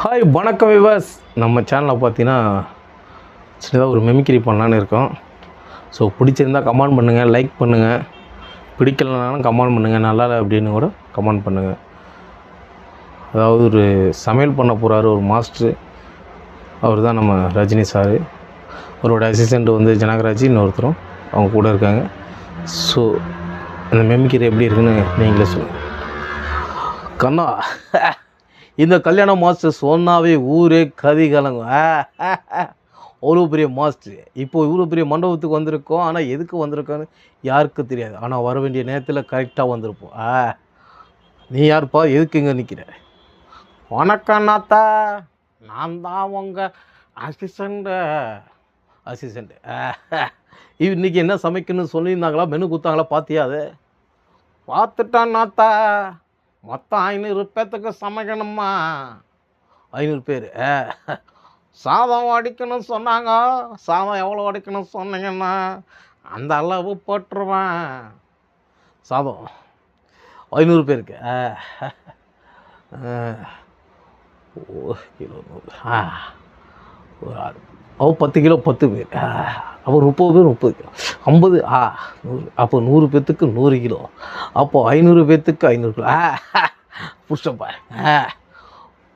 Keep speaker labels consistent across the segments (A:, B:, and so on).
A: Hi வணக்கம் விவாஸ். நம்ம சேனலில் பார்த்தீங்கன்னா சின்னதாக ஒரு மெமிக்ரி பண்ணலான்னு இருக்கோம். ஸோ பிடிச்சிருந்தால் கமெண்ட் பண்ணுங்கள், லைக் பண்ணுங்கள். பிடிக்கலனாலும் கமெண்ட் பண்ணுங்கள், நல்லா இல்லை அப்படின்னு கூட கமெண்ட் பண்ணுங்கள். அதாவது ஒரு சமையல் பண்ண போகிறாரு ஒரு மாஸ்டரு, அவர் தான் நம்ம ரஜினி சார். அவரோட அசிஸ்டண்ட் வந்து ஜனகராஜ், இன்னொருத்தரும் அவங்க கூட இருக்காங்க. ஸோ அந்த மெமிக்ரி எப்படி இருக்குன்னு நீங்களே சொல்லுங்கள். கண்ணா, இந்த கல்யாண மாஸ்டர் சொன்னாவே ஊரே கதி கலங்கும். அவ்வளோ பெரிய மாஸ்டர். இப்போது இவ்வளோ பெரிய மண்டபத்துக்கு வந்திருக்கோம். ஆனால் எதுக்கு வந்திருக்கோன்னு யாருக்கு தெரியாது. ஆனால் வர வேண்டிய நேரத்தில் கரெக்டாக வந்திருப்போம். நீ யாருப்பா, எதுக்கு இங்கே நிற்கிற? வணக்கம் நாத்தா, நான் தான் உங்கள் அசிஸ்டண்ட்டு. இன்றைக்கி என்ன சமைக்கணும்னு சொல்லியிருந்தாங்களா? மெனு கொடுத்தாங்களா? பார்த்தியா? அது பார்த்துட்டான் நாத்தா. மொத்தம் 500 பேர்த்துக்கு சமைக்கணுமா? 500 பேர். சாதம் வடிக்கணும்னு சொன்னாங்க. சாதம் எவ்வளோ வடிக்கணும்னு சொன்னீங்கன்னா அந்த அளவு போட்டுருவேன். சாதம் 500 பேருக்கு. கிலோ 100. அவள் 10 கிலோ 10 பேர். அப்போ 30 பேர் 30 கிலோ 50. 100. அப்போ 100 பேர்த்துக்கு 100 கிலோ. அப்போது 500 பேர்த்துக்கு 500 கிலோ. புஷ்டப்பா.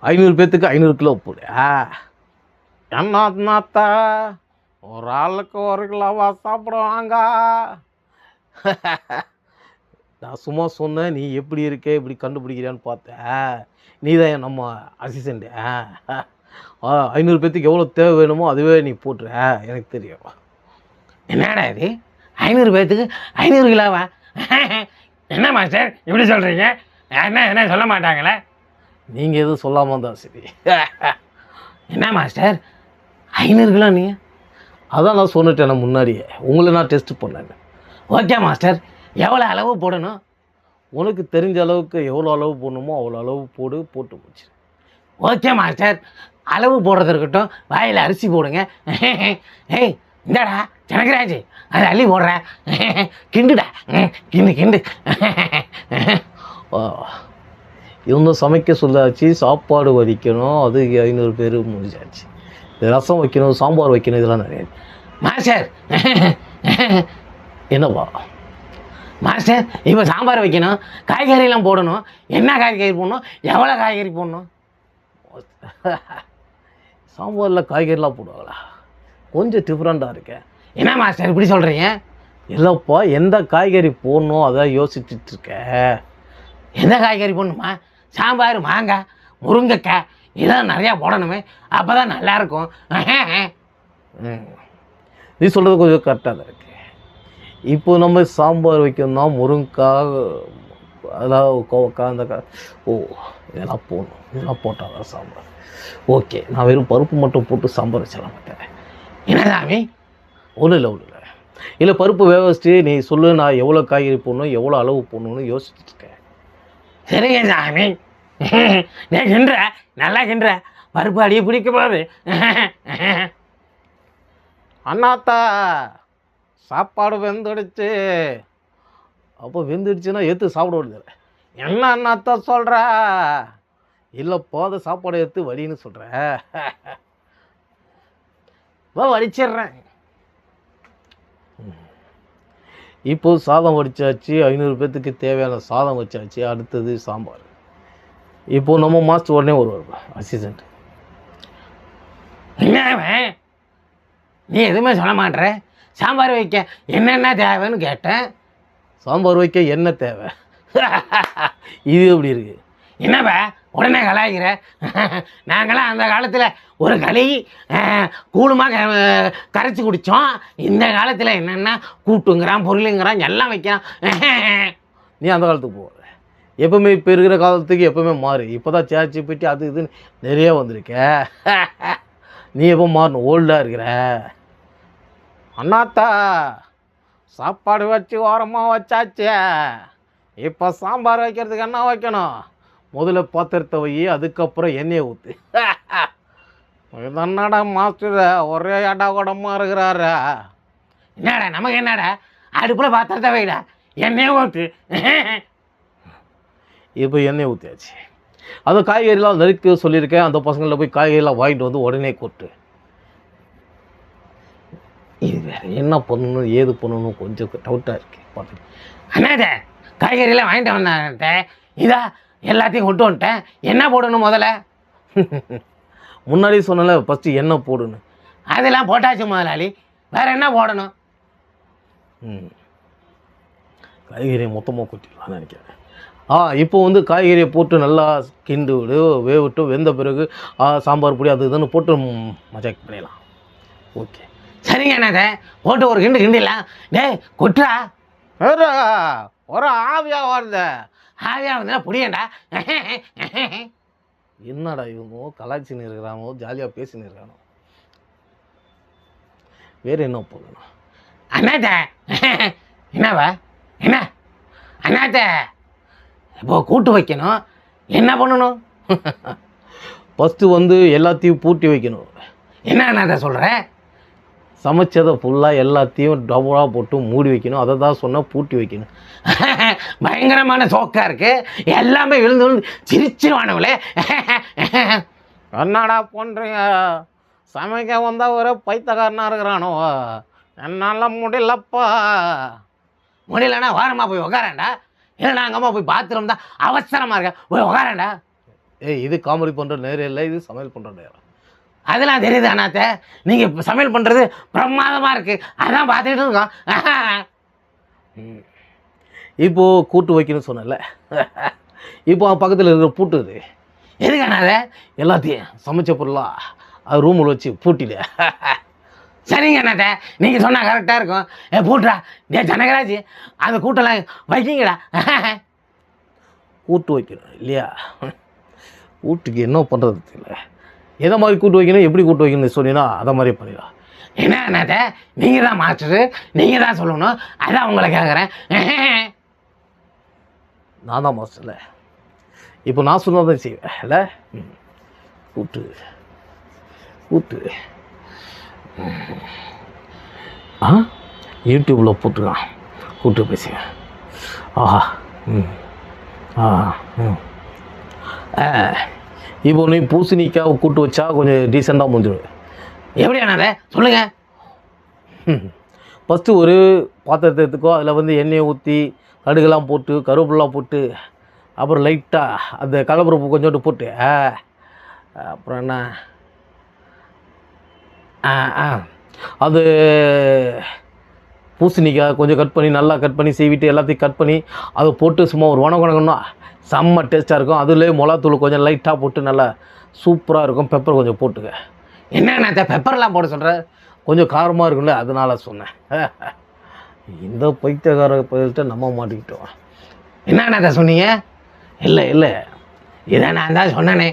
A: 500 பேர்த்துக்கு 500 கிலோ போடு. என்னத்தா ஒரு ஆளுக்கு 1 கிலோவா சாப்பிடுவாங்க? நான் சும்மா சொன்னேன், நீ எப்படி இருக்க, இப்படி கண்டுபிடிக்கிறான்னு பார்த்தேன். நீ தான் நம்ம அசிஸ்டண்ட்டு. 500 பேர்த்துக்கு எவ்வளோ தேவை வேணுமோ அதுவே நீ போட்டுற, எனக்கு தெரியும்.
B: என்னடா இது 500 பேர்த்துக்கு 500 கிலோவா? என்ன மாஸ்டர் இப்படி சொல்கிறீங்க? என்ன சொல்ல மாட்டாங்களே?
A: நீங்கள் எதுவும் சொல்லாமல் தான் சரி.
B: என்ன மாஸ்டர் 500 கிலோ? நீ
A: அதான் நான் சொன்னிட்டேன் நான் முன்னாடியே. உங்களை நான் டெஸ்ட் பண்ணேன்.
B: ஓகே மாஸ்டர், எவ்வளோ அளவு போடணும்?
A: உனக்கு தெரிஞ்ச அளவுக்கு எவ்வளோ அளவு போடணுமோ அவ்வளோ அளவு போட்டு போச்சு.
B: ஓகே மாஸ்டர், அளவு போடுறது இருக்கட்டும், வாயில் அரிசி போடுங்க. ஏய் இந்தாடா ஜனகராஜ், அதை அள்ளி போடுற. கிண்டுடா, கிண்டு.
A: இவங்க சமைக்க சொல்லாச்சு, சாப்பாடு வடிக்கணும், அது 500 பேர் முடிஞ்சாச்சு. ரசம் வைக்கணும், சாம்பார் வைக்கணும், இதெல்லாம் நிறைய.
B: மாஸ்டர்
A: என்னப்பா
B: மாஸ்டர், இப்போ சாம்பார் வைக்கணும், காய்கறியெல்லாம் போடணும். என்ன காய்கறி போடணும், எவ்வளோ காய்கறி போடணும்?
A: சாம்பாரில் காய்கறிலாம் போடுவாங்களா? கொஞ்சம் டிஃப்ரெண்ட்டாக இருக்கேன்.
B: என்ன மாஸ்டர் இப்படி சொல்கிறீங்க?
A: இல்லைப்பா, எந்த காய்கறி போடணும் அதான் யோசிச்சுட்டு இருக்கேன்.
B: எந்த காய்கறி போடணுமா? சாம்பார், மாங்காய், முருங்கைக்காய் இதெல்லாம் நிறையா போடணுமே, அப்போ தான் நல்லாயிருக்கும்.
A: நீ சொல்கிறது கொஞ்சம் கரெக்டாக தான் இருக்கு. இப்போ நம்ம சாம்பார் வைக்கணும்னா முருங்கைக்காய், அதெல்லாம் கோவக்காய், அந்த இதெல்லாம் போடணும். இதெல்லாம் போட்டால் தான் சாம்பார். ஓகே, நான் வெறும் பருப்பு மட்டும் போட்டு சாம்பார் வச்சிடலாம் மாட்டேன்.
B: என்னதாமி?
A: ஒன்றும் இல்லை பருப்பு வேக வச்சுட்டு நீ சொல்லு, நான் எவ்வளோ காய்கறி போடணும், எவ்வளோ அளவு போடணும்னு யோசிச்சுட்டு இருக்கேன்.
B: சரிங்க சாமி, நீ கிண்டுற, நல்லா கிண்டுற, பருப்பு அடியே பிடிக்க போகுது.
A: அண்ணாத்தா சாப்பாடு வெந்துடுச்சு. அப்போ வெந்துடுச்சுன்னா எடுத்து சாப்பிட விடுது. என்ன அண்ணாத்தா சொல்கிற? இல்லைப்பா, அதை சாப்பாடு எடுத்து வடின்னு சொல்கிற.
B: வடிச்சிடுறேன்.
A: இப்போது சாதம் வடித்தாச்சு, 500 பேர்த்துக்கு தேவையான சாதம் வச்சாச்சு. அடுத்தது சாம்பார். இப்போது நம்ம மாஸ்டர் உடனே வருவார், அசிஸ்டண்ட்.
B: என்ன நீ எதுவுமே சொல்ல மாட்டேற? சாம்பார் வைக்க என்னென்ன தேவைன்னு கேட்டேன்.
A: சாம்பார் வைக்க என்ன தேவை? இது எப்படி இருக்குது?
B: என்னப்பா உடனே கலாய்க்கிற? நாங்களாம் அந்த காலத்தில் ஒரு களி கூழுமாக கரைச்சி குடித்தோம். இந்த காலத்தில் என்னென்னா கூட்டுங்கிறான், பொருளுங்கிறான், எல்லாம் வைக்கிறான்.
A: நீ அந்த காலத்துக்கு போகிற. எப்போவுமே இப்போ இருக்கிற காலத்துக்கு எப்போவுமே மாறு. இப்போ தான் சேர்ச்சி போய்ட்டு அது இதுன்னு நிறைய வந்திருக்க. நீ எப்போ மாறணும்? ஓல்டாக இருக்கிற. அண்ணாத்தா சாப்பாடு வச்சு ஓரமாக வச்சாச்சு. இப்போ சாம்பார் வைக்கிறதுக்கு என்ன வைக்கணும்? முதல்ல பாத்திரத்தை வை, அதுக்கப்புறம் எண்ணெயை ஊற்று. இதென்னடா மாஸ்டர் ஒரே அடா குடமாக இருக்கிறாரு?
B: என்னடா நமக்கு என்னடா, அடுப்பில் பாத்திரத்தை வைடா, எண்ணெயை ஊற்று.
A: இப்போ எண்ணெய் ஊற்றியாச்சு. அந்த காய்கறிலாம் நறுக்க சொல்லியிருக்கேன். அந்த பசங்களில் போய் காய்கறிலாம் வாங்கிட்டு வந்து உடனே கொட்டு. இது வேறு என்ன பண்ணணும் ஏது பண்ணணும் கொஞ்சம் டவுட்டாக இருக்குது பார்த்து.
B: அண்ணாதே காய்கறிலாம் வாங்கிட்டு வந்தேன், இதா எல்லாத்தையும் கொண்டு வந்துட்டேன். என்ன போடணும் முதல்ல?
A: முன்னாடி சொன்னல ஃபஸ்ட்டு எண்ணெய் போடணும்.
B: அதெல்லாம் போட்டாச்சு முதலாளி, வேறு என்ன போடணும்?
A: காய்கறியை மொத்தமாக கொட்டிடலாம்னு நினைக்கிறேன். இப்போ வந்து காய்கறியை போட்டு நல்லா கிண்டு விடு, வேவிட்டு வெந்த பிறகு சாம்பார் பொடி அது இதுன்னு போட்டு மஜாக் பண்ணிடலாம். ஓகே
B: சரிங்க அண்ணாதே, போட்டு ஒரு கிண்டு கிண்டிடலாம். டேய் கொட்டுறா,
A: ஒரு ஆவியாக வருது.
B: ஆவியா வந்தா புடியண்டா.
A: என்னடா இவங்க கலாய்ச்சின்னு இருக்கிறானோ ஜாலியாக பேசின்னு இருக்கானோ. வேறு என்ன போடணும்?
B: அண்ணாத்தே என்னவா என்ன அண்ணாத்தே, இப்போ கூட்டு வைக்கணும், என்ன பண்ணணும்?
A: ஃபஸ்ட்டு வந்து எல்லாத்தையும் பூட்டி வைக்கணும்.
B: என்ன அண்ணாத்தே சொல்கிற?
A: சமைச்சதை ஃபுல்லாக எல்லாத்தையும் டபுளாக போட்டு மூடி வைக்கணும். அதை தான் சொன்னால் பூட்டி வைக்கணும்.
B: பயங்கரமான சோக்கா இருக்கு, எல்லாமே விழுந்து விழுந்து சிரிச்சிருவானுங்களே.
A: என்னடா பண்ணுறீங்க? சமைக்க வந்தால் ஒரு பைத்தக்காரனாக இருக்கிறானோ, என்னால் முடியலப்பா.
B: முடியலன்னா வாரமாக போய் உக்காரேன்டா, இல்லைனா அங்கே அம்மா போய் பாத்ரூம் தான் அவசரமாக இருக்கேன், போய் உக்காரேன்டா.
A: இது காமெடி பண்ணுற நேரம் இல்லை, இது சமையல் பண்ணுற நேரம்.
B: அதெல்லாம் தெரியுது அண்ணாத்தே, நீங்கள் சமையல் பண்ணுறது பிரமாதமாக இருக்குது, அதான் பார்த்துக்கிட்டு இருக்கோம்.
A: இப்போது கூட்டு வைக்கணும்னு சொன்னல, இப்போ பக்கத்தில் இருக்கிற பூட்டுது.
B: எதுக்கு அண்ணாதே?
A: எல்லாத்தையும் சமைச்ச பொருளாக அது ரூமில் வச்சு பூட்டிடு.
B: சரிங்க அண்ணாத்தே, நீங்கள் சொன்னால் கரெக்டாக இருக்கும். பூட்டுறா டே ஜனகராஜ், அந்த கூட்டெல்லாம் வைக்கிங்கடா.
A: கூட்டு வைக்கணும் இல்லையா? கூட்டுக்கு என்ன பண்ணுறது தெரியல. எதை மாதிரி கூட்டு வைக்கணும், எப்படி கூட்டு வைக்கணும்னு சொன்னீங்கன்னா அதை மாதிரி பண்ணிடலாம்.
B: என்ன அண்ணாத்தே, நீங்கள் தான் மாஸ்டரு, நீங்கள் தான் சொல்லணும், அதான் உங்களை கேட்குறேன்.
A: நான் தான் மாஸ்டர்ல, இப்போ நான் சொன்னால் தான் செய்வேன் இல்லை? கூட்டு கூட்டு யூடியூப்பில் போட்டுருக்கான் கூட்டு பேசுங்க. ஆஹா இப்போ நீ பூசணிக்காய் கூட்டு வச்சா கொஞ்சம் டீசெண்டாக முடிஞ்சிடும்.
B: எப்படி அண்ணாதே சொல்லுங்கள்?
A: ஃபஸ்ட்டு ஒரு பாத்திரத்தை எடுத்துக்கோ, அதில் வந்து எண்ணெயை ஊற்றி கடுகெல்லாம் போட்டு கருவேப்பிலாம் போட்டு அப்புறம் லைட்டாக அந்த கடலப்பருப்பு கொஞ்சோண்டு போட்டு அப்புறம் என்ன அது பூசணிக்காய் கொஞ்சம் கட் பண்ணி நல்லா கட் பண்ணி சீவிட்டு எல்லாத்தையும் கட் பண்ணி அதை போட்டு சும்மா ஒரு வணக்கணும்னா செம்ம டேஸ்ட்டாக இருக்கும். அதுலேயே மிளகாத்தூள் கொஞ்சம் லைட்டாக போட்டு நல்லா சூப்பராக இருக்கும். பெப்பர் கொஞ்சம் போட்டுக்க.
B: என்ன பெப்பர்லாம் போட சொல்கிற?
A: கொஞ்சம் காரமாக இருக்கும்ல, அதனால சொன்னேன். இந்த பைத்தியக்கார பயில்கிட்ட நம்ம மாட்டிக்கிட்டோம்.
B: என்ன சொன்னீங்க? இல்லை இல்லை, இதை நான் தான் சொன்னேனே.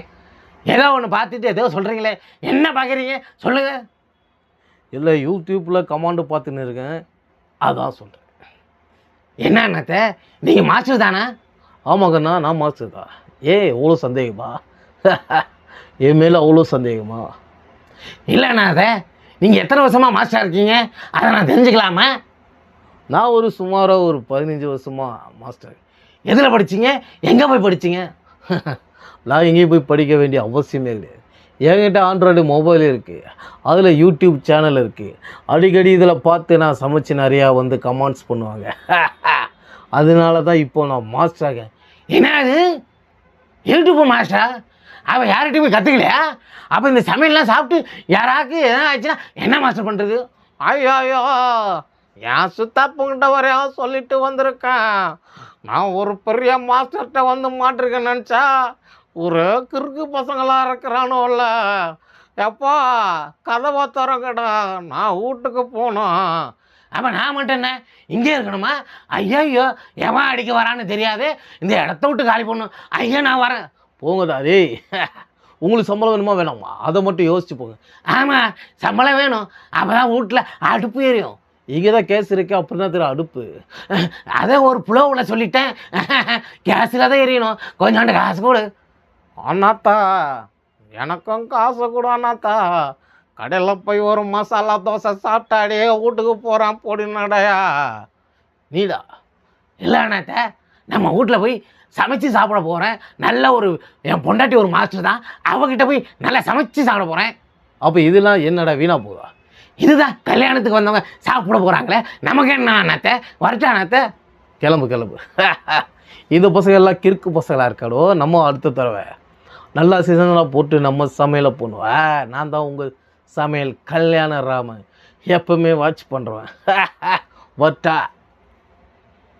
B: ஏதோ ஒன்று பார்த்துட்டு ஏதோ சொல்கிறீங்களே, என்ன பார்க்குறீங்க சொல்லுங்கள்.
A: இல்லை, யூடியூப்பில் கமாண்டு பார்த்துன்னு இருக்கேன், அதான் சொல்கிறேன்.
B: என்னத்த நீங்கள் மாஸ்டர் தானே?
A: ஆமாங்கண்ணா, நான் மாஸ்டர் தான். எவ்வளோ சந்தேகமா? என் மேலே அவ்வளோ சந்தேகமா?
B: இல்லைண்ணா, அதை நீங்கள் எத்தனை வருஷமாக மாஸ்டர் இருக்கீங்க, அதை நான் தெரிஞ்சுக்கலாமா?
A: நான் ஒரு சுமாராக ஒரு 15 வருஷமாக மாஸ்டர்.
B: எதில் படிச்சிங்க, எங்கே போய் படிச்சிங்க?
A: நான் எங்கேயும் போய் படிக்க வேண்டிய அவசியமே கிடையாது. என்கிட்ட ஆண்ட்ராய்டு மொபைல் இருக்குது, அதில் யூடியூப் சேனல் இருக்குது. அடிக்கடி இதில் பார்த்து நான் சமைச்சு நிறையா வந்து கமெண்ட்ஸ் பண்ணுவாங்க. அதனால தான் இப்போ நான் மாஸ்டராக.
B: என்னது யூடியூப் மாஸ்டரா? அவன் யார்கிட்டையும் போய் கற்றுக்கலையா? அப்போ இந்த சமையல்லாம் சாப்பிட்டு யாராக்கு எதனா ஆச்சுன்னா என்ன மாஸ்டர் பண்ணுறது?
A: ஐயோ, என் சுத்தாப்புங்கிட்ட வரையா சொல்லிட்டு வந்திருக்கேன். நான் ஒரு பெரிய மாஸ்டர்கிட்ட வந்து மாட்டிருக்கேன்னு நினச்சா ஒரு கிறுக்கு பசங்களாக இருக்கிறானோல்ல. எப்பா கதவை திறக்கடா, நான் வீட்டுக்கு போகணும்.
B: அப்போ நான் மட்டும் என்ன இங்கே இருக்கணுமா? ஐயோ, எவன் அடிக்க வரான்னு தெரியாது, இந்த இடத்த விட்டு காலி பண்ணணும். ஐயோ நான் வரேன்.
A: போங்கடா டேய், உங்களுக்கு சம்பளம் வேணுமா வேணாமா அதை மட்டும் யோசிச்சு போங்க.
B: ஆமாம், சம்பளம் வேணும், அப்போ தான் வீட்டில் அடுப்பு எரியும்.
A: இங்கே தான் கேஸ் இருக்கு, அப்படின்னா தெரியும் அடுப்பு.
B: அதை ஒரு புலவில் சொல்லிட்டேன், கேஸில் தான் எரியணும், கொஞ்சோண்டு காசு கொடு.
A: அண்ணாத்தா, எனக்கும் காசு கொடு அண்ணாத்தா. கடையில் போய் ஒரு மசாலா தோசை சாப்பிட்டாடே வீட்டுக்கு போகிறான் போடினடையா நீடா.
B: இல்லை அண்ணாத்த, நம்ம வீட்டில் போய் சமைச்சு சாப்பிட போகிறேன். நல்ல ஒரு என் பொண்டாட்டி ஒரு மாஸ்டர் தான், அவகிட்ட போய் நல்லா சமைச்சு சாப்பிட போகிறேன்.
A: அப்போ இதெல்லாம் என்னடா வீணாக போதா?
B: இதுதான் கல்யாணத்துக்கு வந்தவங்க சாப்பிட போகிறாங்களே, நமக்கு என்ன அண்ணாத்த வரட்டா அண்ணாத்த.
A: கிளம்பு இந்த பசங்க எல்லாம் கிறுக்கு பசங்களாக இருக்காடோ. நம்ம அடுத்த தடவை நல்லா சீசனெலாம் போட்டு நம்ம சமையலை பண்ணுவேன். நான் தான் உங்கள் சமையல் கல்யாண ராமன், எப்பவுமே வாட்ச் பண்ணுறேன். வட்டா